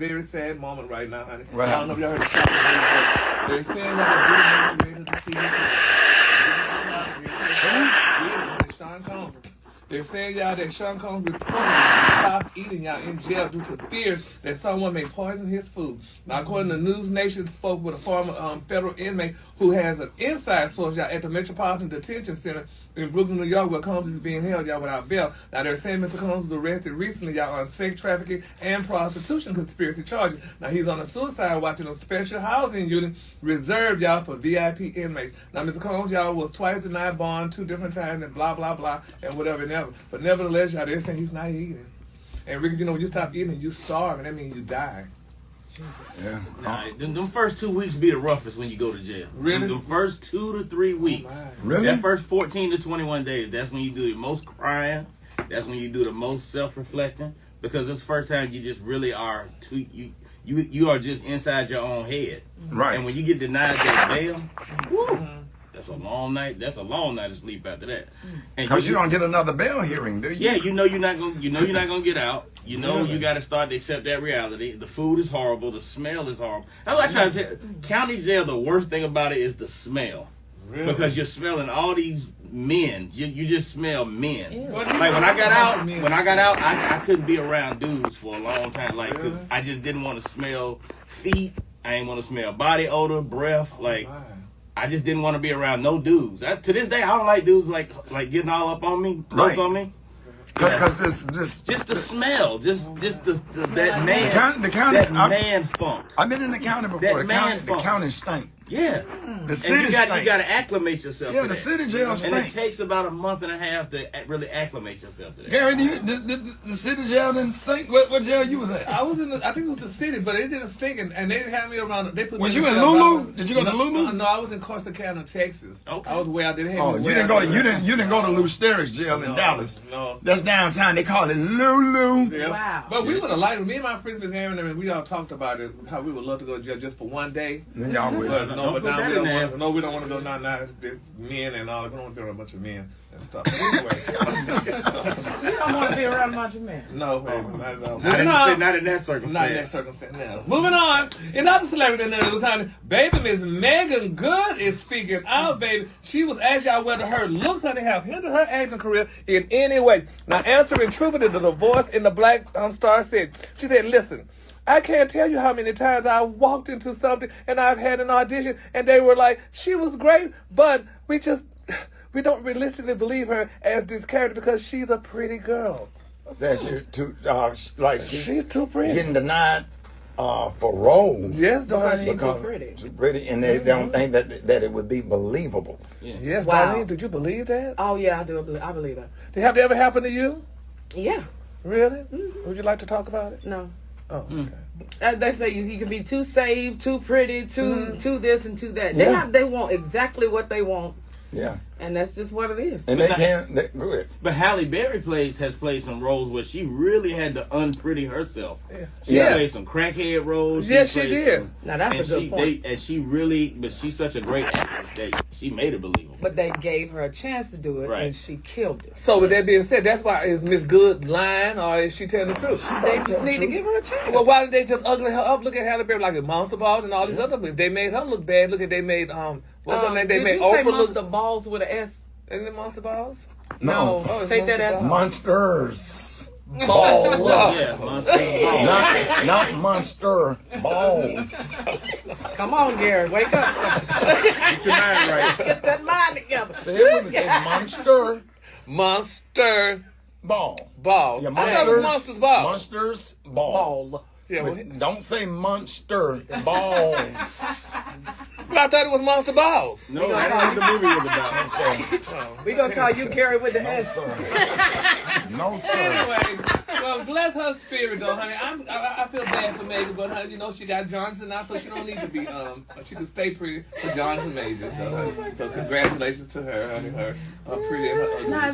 very sad moment right now, honey. Right. I don't know if y'all heard the shocking news, but they're saying that the Diddy Meagan ready to see Sean Combs. They're saying, y'all, that Sean Combs reportedly stopped eating, y'all, in jail due to fears that someone may poison his food. Now, according to News Nation, spoke with a former federal inmate who has an inside source, y'all, at the Metropolitan Detention Center in Brooklyn, New York, where Combs is being held, y'all, without bail. Now, they're saying Mr. Combs was arrested recently, y'all, on sex trafficking and prostitution conspiracy charges. Now, he's on a suicide watch in a special housing unit reserved, y'all, for VIP inmates. Now, Mr. Combs, y'all, was twice denied bond 2 different times and blah, blah, blah, and whatever and ever. But nevertheless, y'all, they're saying he's not eating. And Ricky, you know, when you stop eating, you starve, and that means you die. Yeah. Nah, them first 2 weeks be the roughest when you go to jail. Really? Them first 2 to 3 weeks. Really? That first 14 to 21 days, that's when you do the most crying. That's when you do the most self-reflecting. Because it's the first time you just really are, you are just inside your own head. Right. And when you get denied that bail, woo, that's a long night. That's a long night of sleep after that. Because you don't get another bail hearing, do you? Yeah, you know you're not gonna get out. You know you got to start to accept that reality. The food is horrible. The smell is horrible. That's what I try to tell you. County jail, the worst thing about it is the smell. Really? Because you're smelling all these men. You just smell men. Ew. Like when I got out, I couldn't be around dudes for a long time. Like, because I just didn't want to smell feet. I didn't want to smell body odor, breath. Like, I just didn't want to be around no dudes. To this day, I don't like dudes like getting all up on me, close on me. Because just the smell, just that man, that man funk. I've been in the county before. The county stink. Yeah, the city stink. You got to acclimate yourself. Yeah, to the that. city jail stink. And it takes about a month and a half to really acclimate yourself to that. Gary, the city jail didn't stink? What jail you was at? I was I think it was the city, but it didn't stink, and they didn't have me around. They put Was me you in cell Lulu? block. Did you go to Lulu? No, I was in Corsicana, Texas. Okay. I was way out there. Oh, you didn't go to Lou Sterrick's jail in Dallas. No. That's downtown. They call it Lulu. Yeah. Wow. But we would have liked, me and my friends, Miss Aaron, and we all talked about it, how we would love to go to jail just for one day. Y'all would. But no, Don't but put now that we in don't there. want to. No, we don't want to go now. There's men and all. We don't want to be around a bunch of men and stuff. But anyway. You don't want to be around a bunch of men. No, baby, not at all. Not in that circumstance. Not in that circumstance. Now, moving on. In other celebrity news, honey, baby Miss Meagan Good is speaking out, baby. She was asked y'all whether her looks, honey, have hindered her acting career in any way. Now, answering truthfully to the voice in the Black Star said, she said, listen, I can't tell you how many times I walked into something and I've had an audition and they were like, she was great, but we don't realistically believe her as this character because she's a pretty girl. That she's too, She's too pretty. getting denied for roles. Yes, Because Darlene. she's too pretty. Too pretty, and they don't think that it would be believable. Yes, Wow. Darlene. Did you believe that? Oh, yeah, I do. I believe that. Did it ever happen to you? Yeah. Really? Mm-hmm. Would you like to talk about it? No. Oh, okay. They say you can be too saved, too pretty, too this and too that. Yeah. They want exactly what they want, Yeah, and that's just what it is. and they can't. Go ahead. But Halle Berry has played some roles where she really had to unpretty herself. She Yeah. played some crackhead roles. Yes, she played did. some- Now that's a good point. But she's such a great actress that she made it believable. But they gave her a chance to do it, Right. and she killed it. So with that being said, that's why is Miss Good lying or is she telling the truth? They just need to give her a chance. Well, why did they just ugly her up? Look at Halle Berry like in Monster Balls and all these other movies. They made her look bad. Look at they made what's her name? They did made you say Oprah Monster look. Balls with an S? Isn't it Monster Balls? No, Oh, it's Take that Monster as Balls. monsters. Balls. Yeah, Monster Ball. Not monster balls. Come on, Gary, wake up, son. Get your mind right. Get that mind together. Say it when they say monster Monster ball. Balls. Yeah, I thought it was Monsters Balls. Monsters ball. Ball. Yeah, well, Don't say monster balls. I thought it was Monster Balls. No, that's what the movie was about. So, We gonna call you Gary with the S. no sir. Anyway, well, bless her spirit though, honey. I feel bad for Megan, but honey, you know she got Johnson now, so she don't need to be she can stay pretty for Johnson Major. So, honey. So congratulations to her, honey. Her pretty and her ugly.